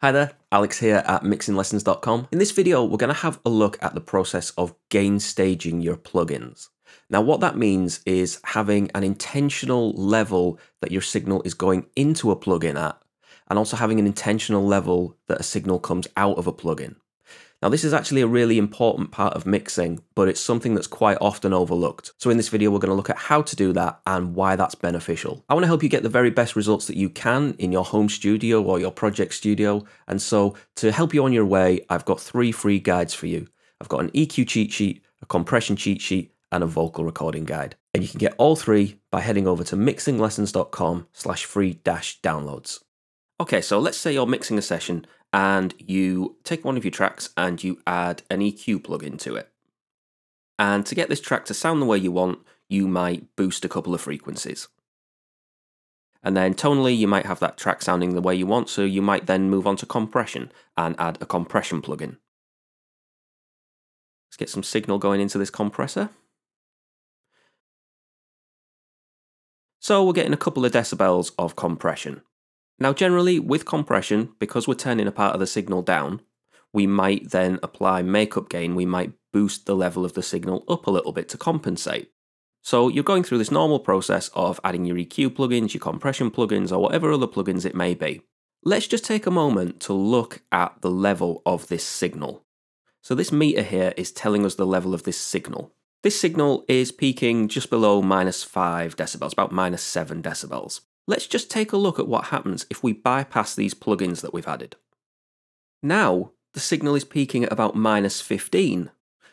Hi there, Alex here at mixinglessons.com. In this video, we're going to have a look at the process of gain staging your plugins. Now, what that means is having an intentional level that your signal is going into a plugin at, and also having an intentional level that a signal comes out of a plugin. Now, this is actually a really important part of mixing, but it's something that's quite often overlooked. So in this video, we're going to look at how to do that and why that's beneficial. I want to help you get the very best results that you can in your home studio or your project studio. And so to help you on your way, I've got 3 free guides for you. I've got an EQ cheat sheet, a compression cheat sheet, and a vocal recording guide. And you can get all 3 by heading over to mixinglessons.com/free-downloads. Okay, so let's say you're mixing a session and you take one of your tracks and you add an EQ plugin to it. And to get this track to sound the way you want, you might boost a couple of frequencies. And then tonally, you might have that track sounding the way you want, so you might then move on to compression and add a compression plugin. Let's get some signal going into this compressor. So we're getting a couple of decibels of compression. Now generally with compression, because we're turning a part of the signal down, we might then apply makeup gain, we might boost the level of the signal up a little bit to compensate. So you're going through this normal process of adding your EQ plugins, your compression plugins, or whatever other plugins it may be. Let's just take a moment to look at the level of this signal. So this meter here is telling us the level of this signal. This signal is peaking just below -5 decibels, about -7 decibels. Let's just take a look at what happens if we bypass these plugins that we've added. Now, the signal is peaking at about -15.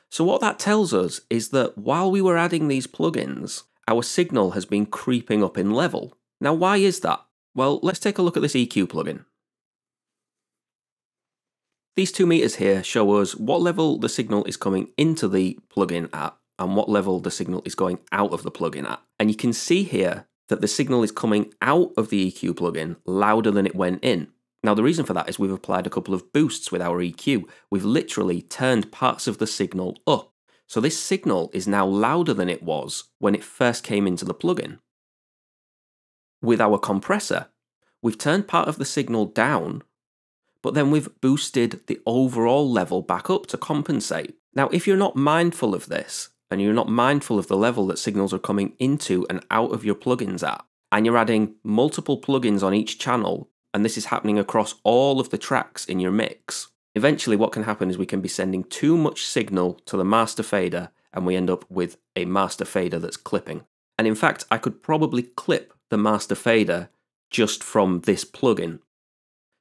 So what that tells us is that while we were adding these plugins, our signal has been creeping up in level. Now, why is that? Well, let's take a look at this EQ plugin. These 2 meters here show us what level the signal is coming into the plugin at and what level the signal is going out of the plugin at. And you can see here that the signal is coming out of the EQ plugin louder than it went in. Now the reason for that is we've applied a couple of boosts with our EQ. We've literally turned parts of the signal up. So this signal is now louder than it was when it first came into the plugin. With our compressor, we've turned part of the signal down, but then we've boosted the overall level back up to compensate. Now if you're not mindful of this, and you're not mindful of the level that signals are coming into and out of your plugins at, and you're adding multiple plugins on each channel, and this is happening across all of the tracks in your mix, eventually what can happen is we can be sending too much signal to the master fader, and we end up with a master fader that's clipping. And in fact, I could probably clip the master fader just from this plugin.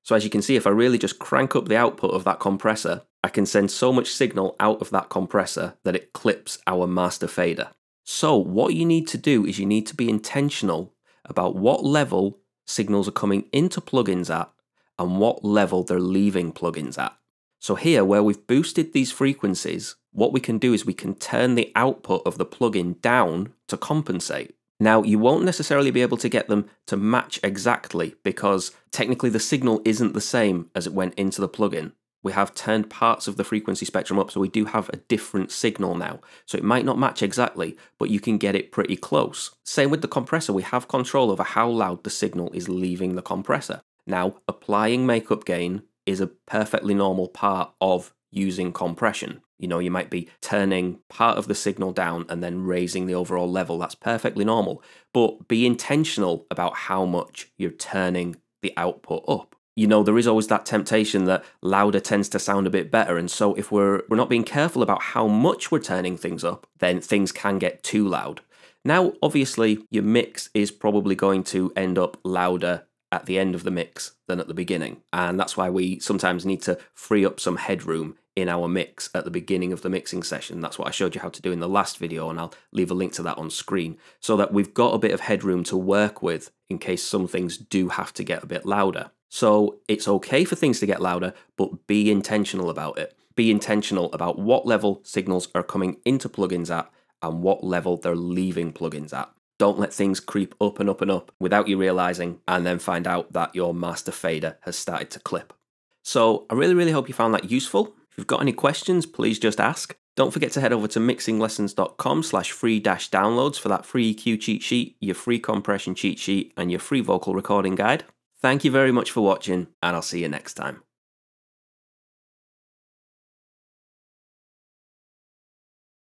So as you can see, if I really just crank up the output of that compressor, I can send so much signal out of that compressor that it clips our master fader. So what you need to do is you need to be intentional about what level signals are coming into plugins at and what level they're leaving plugins at. So here, where we've boosted these frequencies, what we can do is we can turn the output of the plugin down to compensate. Now, you won't necessarily be able to get them to match exactly because technically the signal isn't the same as it went into the plugin. We have turned parts of the frequency spectrum up, so we do have a different signal now. So it might not match exactly, but you can get it pretty close. Same with the compressor, we have control over how loud the signal is leaving the compressor. Now, applying makeup gain is a perfectly normal part of using compression. You know, you might be turning part of the signal down and then raising the overall level. That's perfectly normal. But be intentional about how much you're turning the output up. You know, there is always that temptation that louder tends to sound a bit better. And so if we're not being careful about how much we're turning things up, then things can get too loud. Now, obviously, your mix is probably going to end up louder at the end of the mix than at the beginning. And that's why we sometimes need to free up some headroom in our mix at the beginning of the mixing session. That's what I showed you how to do in the last video, and I'll leave a link to that on screen, so that we've got a bit of headroom to work with in case some things do have to get a bit louder. So it's okay for things to get louder, but be intentional about it. Be intentional about what level signals are coming into plugins at and what level they're leaving plugins at. Don't let things creep up and up and up without you realizing, and then find out that your master fader has started to clip. So I really hope you found that useful. If you've got any questions, please just ask. Don't forget to head over to mixinglessons.com/free-downloads for that free EQ cheat sheet, your free compression cheat sheet, and your free vocal recording guide. Thank you very much for watching, and I'll see you next time.